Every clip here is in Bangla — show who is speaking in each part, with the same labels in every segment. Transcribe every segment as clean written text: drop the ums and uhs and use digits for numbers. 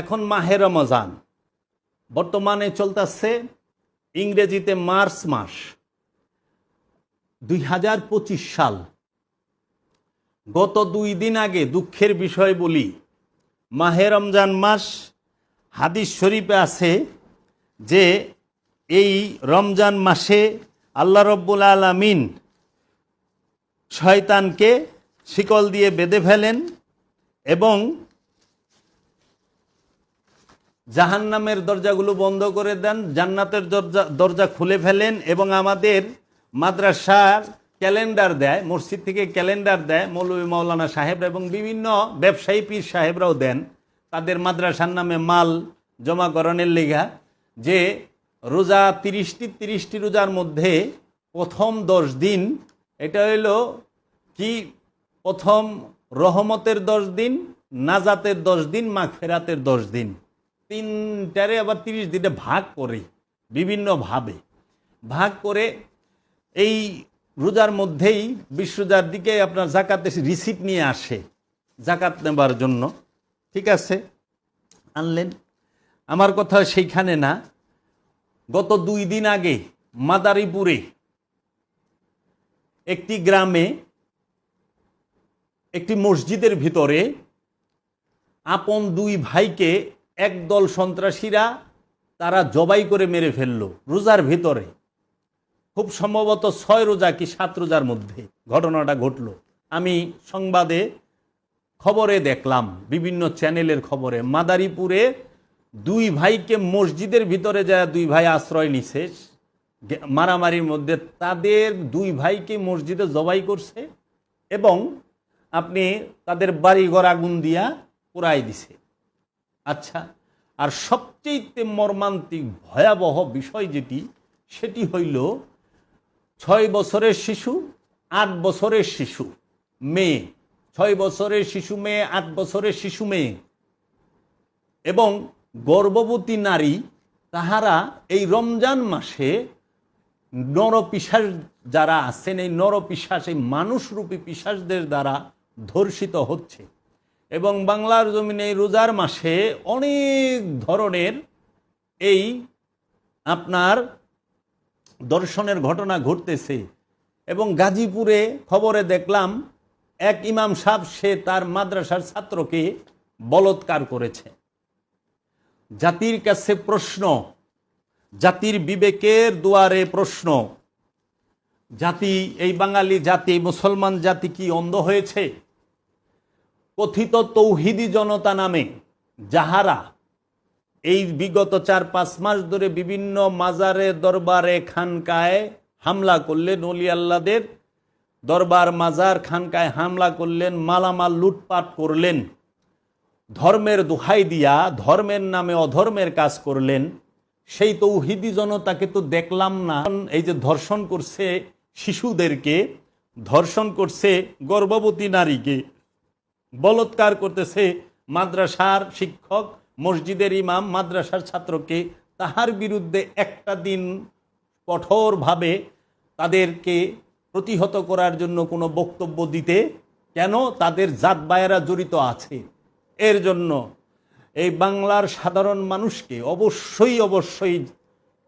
Speaker 1: এখন মাহে রমজান বর্তমানে চলতেছে ইংরেজিতে মার্চ মাস 2025 সাল। গত 2 দিন আগে দুঃখের বিষয় বলি, মাহে রমজান মাস হাদিস শরীফে আছে যে এই রমজান মাসে আল্লাহ রব্বুল আলামিন শয়তানকে শিকল দিয়ে বেঁধে ফেলেন এবং জাহান্নামের দরজাগুলো বন্ধ করে দেন, জান্নাতের দরজা খুলে ফেলেন এবং আমাদের মাদ্রাসার ক্যালেন্ডার দেয়, মসজিদ থেকে ক্যালেন্ডার দেয় মৌলভী মাওলানা সাহেবরা এবং বিভিন্ন ব্যবসায়ী পীর সাহেবরাও দেন তাদের মাদ্রাসার নামে মাল জমাকরণের লেখা, যে রোজা 30টি রোজার মধ্যে প্রথম 10 দিন এটা হইল কি, প্রথম রহমতের 10 দিন, নাজাতের 10 দিন, মাগফিরাতের 10 দিন, তিনটারে আবার 30 দিনে ভাগ করে বিভিন্নভাবে ভাগ করে এই রোজার মধ্যেই 20 রোজার দিকে আপনার জাকাতের রিসিপ্ট নিয়ে আসে জাকাত নেবার জন্য। ঠিক আছে, আনলেন। আমার কথা সেইখানে না, গত 2 দিন আগে মাদারীপুরে একটি গ্রামে একটি মসজিদের ভিতরে আপন 2 ভাইকে একদল সন্ত্রাসীরা তারা জবাই করে মেরে ফেলল রোজার ভিতরে। খুব সম্ভবত 6 রোজা কি 7 রোজার মধ্যে ঘটনাটা ঘটল। আমি সংবাদে খবরে দেখলাম, বিভিন্ন চ্যানেলের খবরে, মাদারীপুরে 2 ভাইকে মসজিদের ভিতরে যায় 2 ভাই আশ্রয় নিছে মারামারির মধ্যে, তাদের 2 ভাইকে মসজিদে জবাই করছে এবং আপনি তাদের বাড়িঘর আগুন দিয়া পোড়াই দিছে। আচ্ছা, আর সবচেয়ে মর্মান্তিক ভয়াবহ বিষয় যেটি, সেটি হইল 6 বছরের শিশু, 8 বছরের শিশু মেয়ে, 6 বছরের শিশু মেয়ে, 8 বছরের শিশু মেয়ে এবং গর্ভবতী নারী, তাহারা এই রমজান মাসে নরপিশাচ যারা আছেন, এই নরপিশাচ, এই মানুষরূপী পিশাচদের দ্বারা ধর্ষিত হচ্ছে। এবং বাংলার জমিনে এই রোজার মাসে অনেক ধরনের এই আপনার দর্শনের ঘটনা ঘটতেছে। এবং গাজীপুরে খবরে দেখলাম এক ইমাম সাহেব, সে তার মাদ্রাসার ছাত্রকে বলৎকার করেছে। জাতির কাছে প্রশ্ন, জাতির বিবেকের দুয়ারে প্রশ্ন, জাতি, এই বাঙালি জাতি, মুসলমান জাতি কি অন্ধ হয়েছে? কথিত তৌহিদি জনতা নামে যাহারা এই বিগত 4-5 মাস ধরে বিভিন্ন মাজারে, দরবারে, খানকায় হামলা করলেন, ওলি আল্লাদের দরবার, মাজার, খানকায় হামলা করলেন, মালামাল লুটপাট করলেন, ধর্মের দোহাই দিয়া ধর্মের নামে অধর্মের কাজ করলেন, সেই তৌহিদি জনতাকে তো দেখলাম না। এই যে ধর্ষণ করছে শিশুদেরকে, ধর্ষণ করছে গর্ভবতী নারীকে, বলৎকার করতেছে মাদ্রাসার শিক্ষক, মসজিদের ইমাম, মাদ্রাসার ছাত্রকে, তাহার বিরুদ্ধে একটা দিন কঠোরভাবে তাদেরকে প্রতিহত করার জন্য কোনো বক্তব্য দিতে কেন? তাদের জাত বায়েরা জড়িত আছে। এর জন্য এই বাংলার সাধারণ মানুষকে অবশ্যই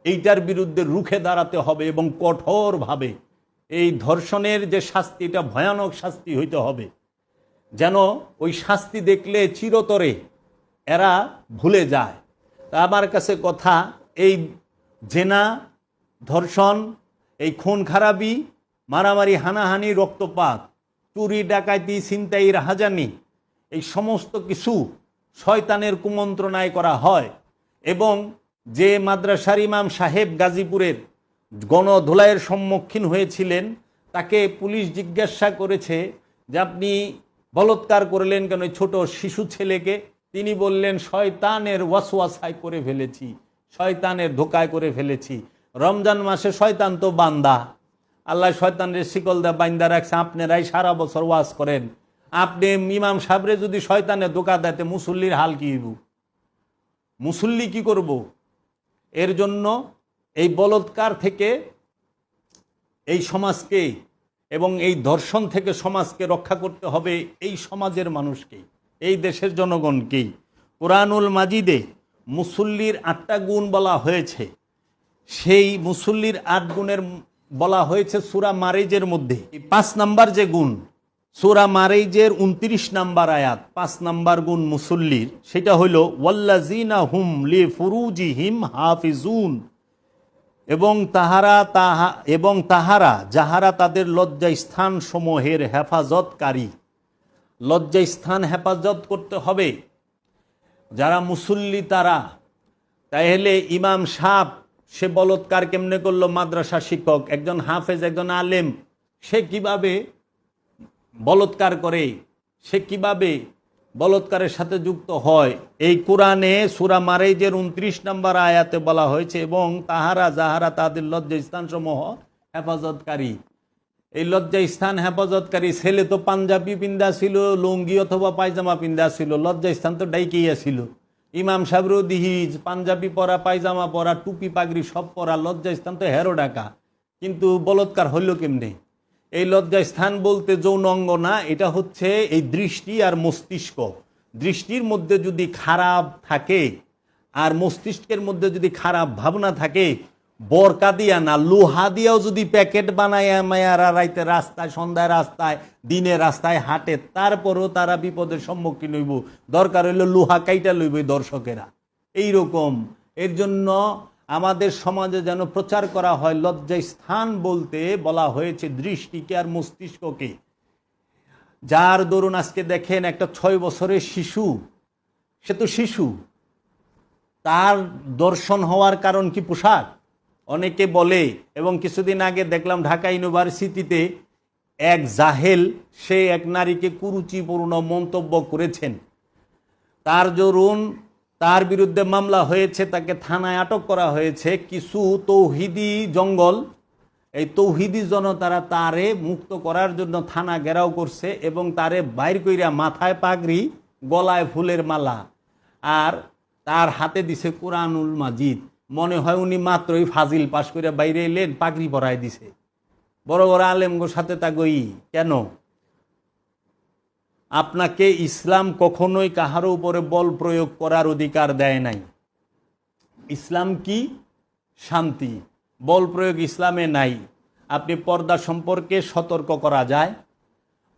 Speaker 1: এইটার বিরুদ্ধে রুখে দাঁড়াতে হবে এবং কঠোরভাবে এই ধর্ষণের যে শাস্তি, এটা ভয়ানক শাস্তি হইতে হবে, যেন ওই শাস্তি দেখলে চিরতরে এরা ভুলে যায়। তা আমার কাছে কথা, এই জেনা, ধর্ষণ, এই খুন খারাপি, মারামারি, হানাহানি, রক্তপাত, চুরি, ডাকাতি, ছিনতাই, রাহাজানি, এই সমস্ত কিছু শয়তানের কুমন্ত্রণায় করা হয়। এবং যে মাদ্রাসার ইমাম সাহেব গাজীপুরের গণধোলাইয়ের সম্মুখীন হয়েছিলেন, তাকে পুলিশ জিজ্ঞাসা করেছে যে আপনি বলৎকার করলেন কেন ছোট শিশু ছেলেকে? তিনি বললেন, শয়তানের ওয়াসওয়াসায় করে ফেলেছি, শয়তানের ধোকায় করে ফেলেছি। রমজান মাসে শয়তান তো বান্দা, আল্লাহ শয়তানের শিকল দা বাইন্দা রাখছে। আপনারাই সারা বছর ওয়াজ করেন, আপনি ইমাম সাহেবরে যদি শয়তানের ধোকা দেয়, মুসল্লির হাল কি হইব? মুসল্লি কি করব? এর জন্য এই বলৎকার থেকে এই সমাজকে এবং এই ধর্ষণ থেকে সমাজকে রক্ষা করতে হবে, এই সমাজের মানুষকেই, এই দেশের জনগণকেই। কোরআনুল মাজিদে মুসল্লির 8টা গুণ বলা হয়েছে। সেই মুসল্লির 8 গুণের বলা হয়েছে সূরা মারিজের মধ্যে। 5 নাম্বার যে গুণ, সূরা মারিজের 29 নাম্বার আয়াত, 5 নাম্বার গুণ মুসল্লির, সেটা হলো ওয়াল্লাযিনা হুম লিফুরুজিহিম হাফিজুন, এবং তাহারা যাহারা তাদের লজ্জাস্থান সমূহের হেফাজতকারী। লজ্জাস্থান হেফাজত করতে হবে যারা মুসল্লি তারা। তাহলে ইমাম সাহেব সে বলৎকার কেমনে করলো? মাদ্রাসা শিক্ষক, একজন হাফেজ, একজন আলেম, সে কিভাবে বলৎকার করে, সে কিভাবে বলৎকারের সাথে যুক্ত হয়? এই কোরআনে সূরা মারিজের 29 নম্বর আয়াতে বলা হয়েছে, এবং তাহারা যাহারা তাদের লজ্জাস্থান সমূহ হেফাজতকারী। এই লজ্জাস্থান হেফাজতকারী ছেলে তো পাঞ্জাবি পিন্দা ছিল, লুঙ্গি অথবা পায়জামা পিন্দা ছিল, লজ্জাস্থান তো ডাইকেইয়া ছিল। ইমাম সাহেবরও দিহিজ পাঞ্জাবি পরা, পায়জামা পরা, টুপি পাগড়ি সব পরা, লজ্জাস্থান তো হেরো ডাকা, কিন্তু বলৎকার হইল কেমনে? এই লজ্জাস্থান বলতে যৌন অঙ্গ না, এটা হচ্ছে এই দৃষ্টি আর মস্তিষ্ক। দৃষ্টির মধ্যে যদি খারাপ থাকে আর মস্তিষ্কের মধ্যে যদি খারাপ ভাবনা থাকে, বরকা দিয়া না, লোহা দিয়াও যদি প্যাকেট বানায় মায়ারা রাইতে রাস্তায়, সন্ধ্যায় রাস্তায়, দিনে রাস্তায় হাঁটে, তারপরও তারা বিপদের সম্মুখীন হইব। দরকার হইল লোহা কাইটা লইব দর্শকেরা। এইরকম এর জন্য আমাদের সমাজে যেন প্রচার করা হয়, লজ্জাস্থান বলতে বলা হয়েছে দৃষ্টিকে আর মস্তিষ্ককে। যার দরুন আজকে দেখেন একটা 6 বছরের শিশু, সে তো শিশু, তার দর্শন হওয়ার কারণ কি? পোশাক। অনেকে বলে, এবং কিছুদিন আগে দেখলাম ঢাকা ইউনিভার্সিটিতে এক জাহেল, সে এক নারীকে কুরুচিপূর্ণ মন্তব্য করেছেন। তার দরুন তার বিরুদ্ধে মামলা হয়েছে, তাকে থানায় আটক করা হয়েছে। কিছু তৌহিদি জঙ্গল, এই তৌহিদি জনতারা তারে মুক্ত করার জন্য থানা ঘেরাও করছে, এবং তারে বাইর কইরা মাথায় পাগড়ি, গলায় ফুলের মালা, আর তার হাতে দিছে কোরআনুল মাজিদ। মনে হয় উনি মাত্রই ফাজিল পাশ করে বাইরে এলেন, পাগড়ি পরায় দিছে। বড় বড় আলেমগোর সাথে তা গই কেন? আপনাকে ইসলাম কখনোই কাহারও উপরে বল প্রয়োগ করার অধিকার দেয় নাই। ইসলাম কি? শান্তি। বল প্রয়োগ ইসলামে নাই। আপনি পর্দা সম্পর্কে সতর্ক করা যায়,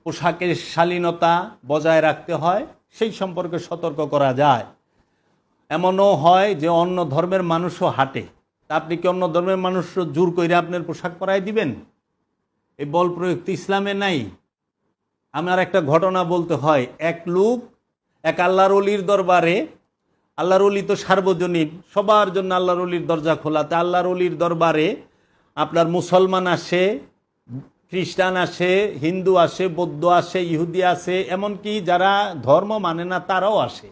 Speaker 1: পোশাকের শালীনতা বজায় রাখতে হয়, সেই সম্পর্কে সতর্ক করা যায়। এমনও হয় যে অন্য ধর্মের মানুষও হাঁটে, তা আপনি কি অন্য ধর্মের মানুষও জোর করে আপনার পোশাক পরাই দিবেন? এই বল প্রয়োগ তো ইসলামে নাই। আমার একটা ঘটনা বলতে হয়। এক লোক এক আল্লাহর ওলির দরবারে, আল্লাহর ওলি তো সার্বজনীন, সবার জন্য আল্লাহর ওলির দরজা খোলা, তা আল্লাহর ওলির দরবারে আপনার মুসলমান আসে, খ্রিস্টান আসে, হিন্দু আসে, বৌদ্ধ আসে, ইহুদি আসে, এমনকি যারা ধর্ম মানে না তারাও আসে।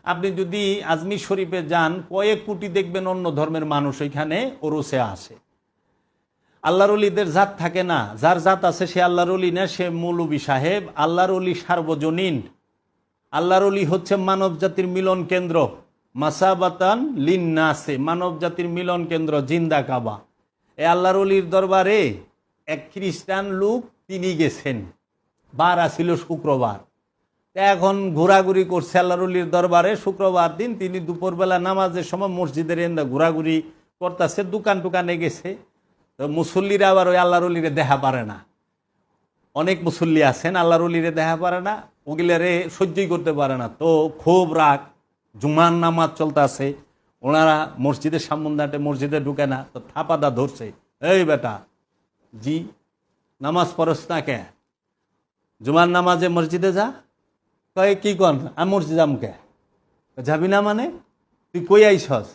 Speaker 1: আপনি যদি আজমির শরীফে যান, কয়েক কোটি দেখবেন অন্য ধর্মের মানুষ ওইখানে ওরসে আসে। আল্লাহর ওলিদের জাত থাকে না, যার জাত আছে সে আল্লাহর ওলি না, সে মৌলবী সাহেব। আল্লাহর ওলি সার্বজনীন। আল্লাহর ওলি হচ্ছে মানব জাতির মিলন কেন্দ্র, মাসাবাতান লিন্নাসে, মানব জাতির মিলন কেন্দ্র, জিন্দা কাবা। এ আল্লাহর ওলির দরবারে এক খ্রিস্টান লোক, তিনি গেছেন, বার আসিল শুক্রবার। এখন ঘোরাঘুরি করছে আল্লাহর ওলির দরবারে। শুক্রবার দিন তিনি দুপুরবেলা নামাজের সময় মসজিদের এন্দা ঘোরাঘুরি করতেছে, দোকান টোকানে গেছে। তো মুসল্লিরা আবার ওই আল্লাহর ওলিরে দেখা পারে না। অনেক মুসল্লি আছেন আল্লাহর ওলিরে দেখা পারে না, ওগুলারে সহ্যই করতে পারে না। তো খুব রাগ, জুমার নামাজ চলতেছে, ওনারা মসজিদের সামন্দাটে, মসজিদে ঢুকে না। তো থাপাদা ধরছে, এই বেটা, জি নামাজ পড়স না কে? জুমার নামাজে মসজিদে যা। কয় কি কন? আমি মসজিদ যাম কে? যাবি না মানে? তুই কই আইসস?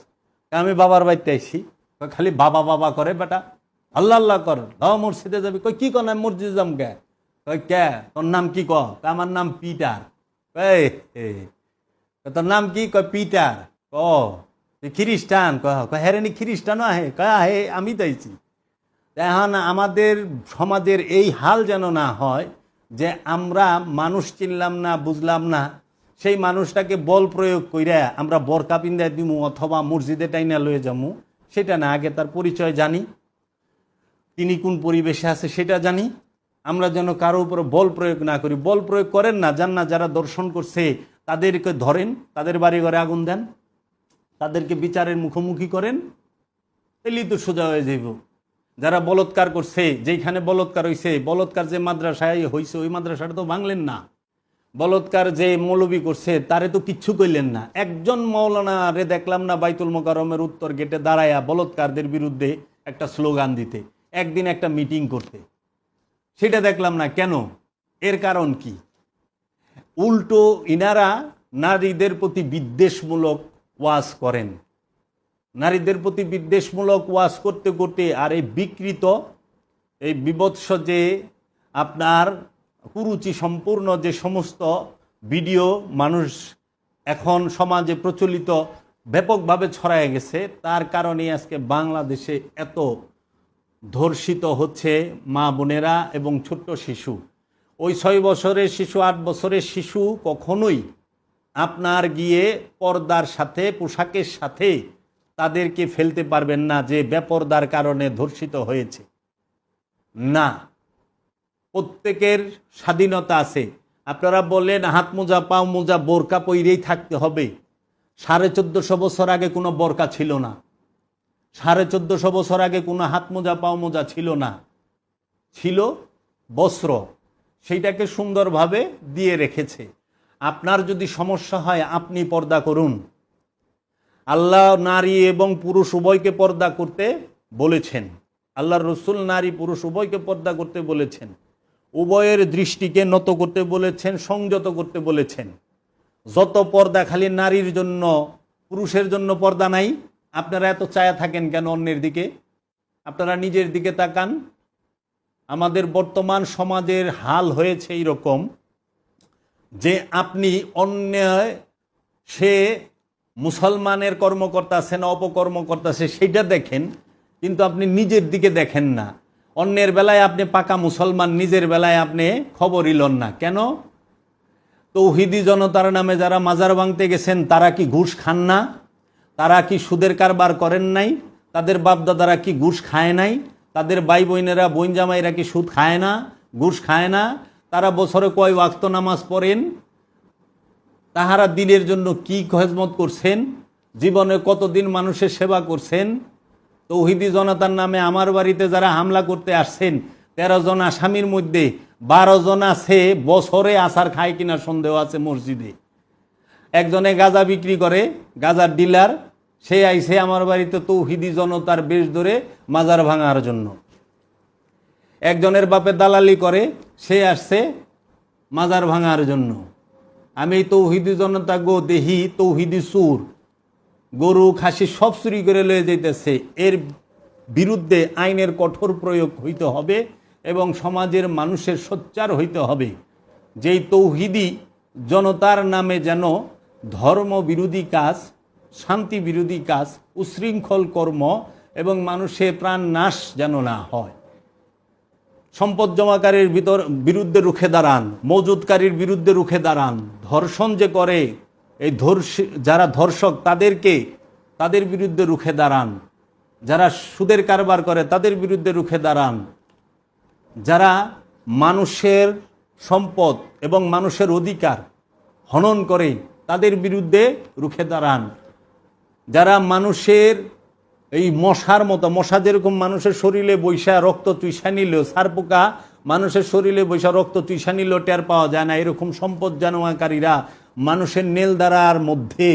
Speaker 1: আমি বাবার বাড়িতে আইসি। খালি বাবা বাবা করে বেটা, আল্লাহ আল্লাহ কর, মসজিদে যাবি। কই কি কন? আমি মসজিদে যাম কে? কয় কে? তোর নাম কি? ক আমার নাম পিটার। তোর নাম কি? কয় পিটার। ক তুই খ্রিস্টান? হেরেনি খ্রিস্টানও আহে? কয় আহে, আমি তাইছি। এখন আমাদের সমাজের এই হাল যেন না হয় যে আমরা মানুষ চিনলাম না, বুঝলাম না, সেই মানুষটাকে বল প্রয়োগ কইরা আমরা বরকা পিন্দায় দিমু অথবা মসজিদে টাইনা লয়ে যামু, সেটা না। আগে তার পরিচয় জানি, তিনি কোন পরিবেশে আছে সেটা জানি। আমরা যেন কারো উপরে বল প্রয়োগ না করি। বল প্রয়োগ করেন না, যারা দর্শন করছে তাদেরকে ধরেন, তাদের বাড়ি ঘরে আগুন দেন, তাদেরকে বিচারের মুখোমুখি করেন, এলি তো সোজা হয়ে যাইব। যারা বলৎকার করছে, যেইখানে বলৎকার হয়েছে, বলৎকার যে মাদ্রাসায় হয়েছে ওই মাদ্রাসাটা তো ভাঙলেন না, বলৎকার যে মৌলবী করছে তারে তো কিচ্ছু কইলেন না। একজন মৌলানা রে দেখলাম না বাইতুল মোকাররমের উত্তর গেটে দাঁড়ায়া বলৎকারদের বিরুদ্ধে একটা স্লোগান দিতে, একদিন একটা মিটিং করতে, সেটা দেখলাম না। কেন? এর কারণ কি? উল্টো ইনারা নারীদের প্রতি বিদ্বেষমূলক ওয়াজ করেন, নারীদের প্রতি বিদ্বেষমূলক ওয়াজ করতে করতে আর এই বিকৃত, এই বিভৎস যে আপনার কুরুচি সম্পূর্ণ যে সমস্ত ভিডিও মানুষ এখন সমাজে প্রচলিত ব্যাপকভাবে ছড়ায় গেছে, তার কারণে আজকে বাংলাদেশে এত ধর্ষিত হচ্ছে মা বোনেরা এবং ছোট্ট শিশু। ওই 6 বছরের শিশু, 8 বছরের শিশু কখনোই আপনার গিয়ে পর্দার সাথে, পোশাকের সাথে তাদেরকে ফেলতে পারবেন না যে বেপর্দার কারণে ধর্ষিত হয়েছে। না, প্রত্যেকের স্বাধীনতা আছে। আপনারা বলেন হাত মোজা, পাও মোজা, বোরকা পইরেই থাকতে হবে। 1450 বছর আগে কোনো বোরকা ছিল না, 1450 বছর আগে কোনো হাত মোজা, পাও মোজা ছিল না, ছিল বস্ত্র, সেইটাকে সুন্দরভাবে দিয়ে রেখেছে। আপনার যদি সমস্যা হয় আপনি পর্দা করুন। আল্লাহ নারী এবং পুরুষ উভয়কে পর্দা করতে বলেছেন, আল্লাহর রসুল নারী পুরুষ উভয়কে পর্দা করতে বলেছেন, উভয়ের দৃষ্টিকে নত করতে বলেছেন, সংযত করতে বলেছেন। যত পর্দা খালি নারীর জন্য, পুরুষের জন্য পর্দা নাই। আপনারা এত চায়া থাকেন কেন অন্যের দিকে? আপনারা নিজের দিকে তাকান। আমাদের বর্তমান সমাজের হাল হয়েছে এইরকম যে আপনি অন্য, সে মুসলমানের কর্ম করতেছে না অপকর্ম করতেছে সেইটা দেখেন, কিন্তু আপনি নিজের দিকে দেখেন না। অন্যের বেলায় আপনি পাকা মুসলমান, নিজের বেলায় আপনি খবরই লন না। কেন? তৌহিদি জনতার নামে যারা মাজার ভাঙতে গেছেন তারা কি ঘুষ খান না? তারা কি সুদের কারবার করেন নাই? তাদের বাপদাদারা কি ঘুষ খায় নাই? তাদের ভাই বোনেরা, বোন জামাইরা কি সুদ খায় না, ঘুষ খায় না? তারা বছরে কয় ওয়াক্ত নামাজ পড়েন? তাহারা দিনের জন্য কি খেদমত করছেন? জীবনে কতদিন মানুষের সেবা করছেন? তৌহিদি জনতার নামে আমার বাড়িতে যারা হামলা করতে আসছেন, 13 জন আসামির মধ্যে 12 জন আছে বছরে আসার খায় কিনা সন্দেহ আছে মসজিদে। একজনে গাঁজা বিক্রি করে, গাঁজার ডিলার, সে আইছে আমার বাড়িতে তৌহিদি জনতার বেশ ধরে মাজার ভাঙার জন্য। একজনের বাপে দালালি করে, সে আসছে মাজার ভাঙার জন্য। আমি তৌহিদি জনতা গো দেহি তৌহিদি সুর, গরু খাসি সব চুরি করে লয়ে যাইতেছে। এর বিরুদ্ধে আইনের কঠোর প্রয়োগ হইতে হবে এবং সমাজের মানুষের সোচ্চার হইতে হবে। যেই তৌহিদি জনতার নামে যেন ধর্ম বিরোধী কাজ, শান্তি বিরোধী কাজ, উশৃঙ্খল কর্ম এবং মানুষের প্রাণ নাশ যেন না হয়। সম্পদ জমাকারীর বিরুদ্ধে রুখে দাঁড়ান, মজুদকারীর বিরুদ্ধে রুখে দাঁড়ান। ধর্ষণ যে করে, এই যারা ধর্ষক তাদের বিরুদ্ধে রুখে দাঁড়ান। যারা সুদের কারবার করে তাদের বিরুদ্ধে রুখে দাঁড়ান। যারা মানুষের সম্পদ এবং মানুষের অধিকার হনন করে তাদের বিরুদ্ধে রুখে দাঁড়ান। যারা মানুষের এই মশার মতো, মশা যেরকম মানুষের শরীরে বৈশা রক্ত চুইসা নিলেও, সারপোকা মানুষের শরীরে বৈশা রক্ত চুইসা নিলেও টের পাওয়া যায় না, এরকম সম্পদ জানোয়াকারীরা মানুষের নেলদারার মধ্যে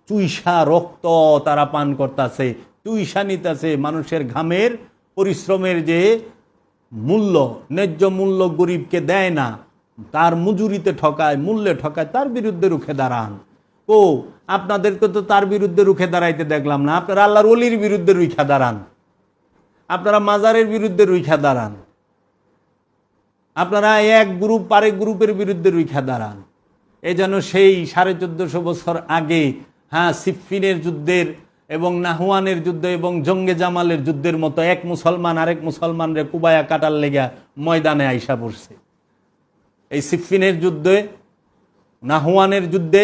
Speaker 1: চুইসা রক্ত তারা পান করতেছে, চুইসা নিতেছে। মানুষের ঘামের পরিশ্রমের যে মূল্য, ন্যায্য মূল্য গরিবকে দেয় না, তার মজুরিতে ঠকায়, মূল্যে ঠকায়, তার বিরুদ্ধে রুখে দাঁড়ান। ও আপনাদেরকে তো তার বিরুদ্ধে রুখে দাঁড়াইতে দেখলাম না। আপনারা আল্লাহর ওলির বিরুদ্ধে রুখা দাঁড়ান, আপনারা মাজারের বিরুদ্ধে রুখা দাঁড়ান, আপনারা এক গ্রুপ আরেক গ্রুপের বিরুদ্ধে রুখা দাঁড়ান। এই যেন সেই 1450 বছর আগে, সিফফিনের যুদ্ধের এবং নাহওয়ানের যুদ্ধ এবং জঙ্গে জামালের যুদ্ধের মতো এক মুসলমান আরেক মুসলমানরে কুবায়া কাটার লেগা ময়দানে আইসা পড়ছে। এই সিফফিনের যুদ্ধে, নাহওয়ানের যুদ্ধে